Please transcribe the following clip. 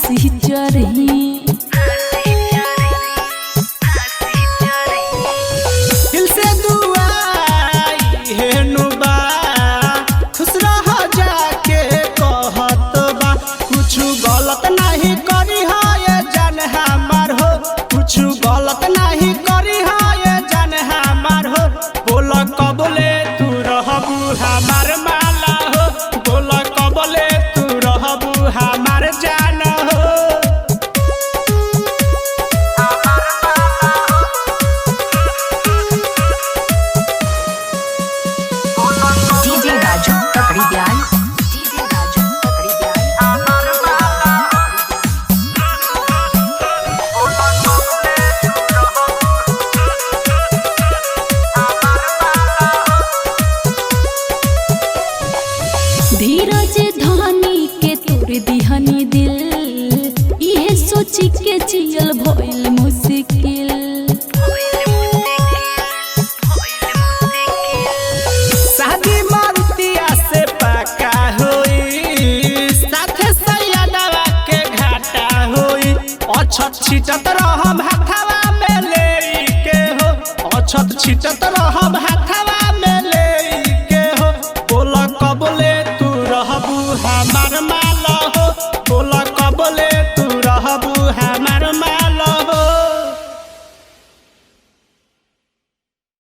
फांसी चढ़ी। दिल से दुआ हेनु बा खुश रह जाके कहत बा कुछ गलत नहीं करी है ये जान हमार हो, कुछ गलत नहीं करी है ये जान हमार हो। बोल कबले तू रहबू हमार माला हो, बोल कबले तू रहबू हमार जान हो। डीजे राजू पकड़ी ब्याल, डीजे राजू पकड़ी ब्याल। धीरज धानी के तोर दिहनी दिल, ये सोची के जियल भइल मुश्किल। शादी मारुतिया से पक्का होई, साथे सैयदवा के घाटा होई। अछत छिटत रहम हाथवा में लेके हो, अछत छिटत रहम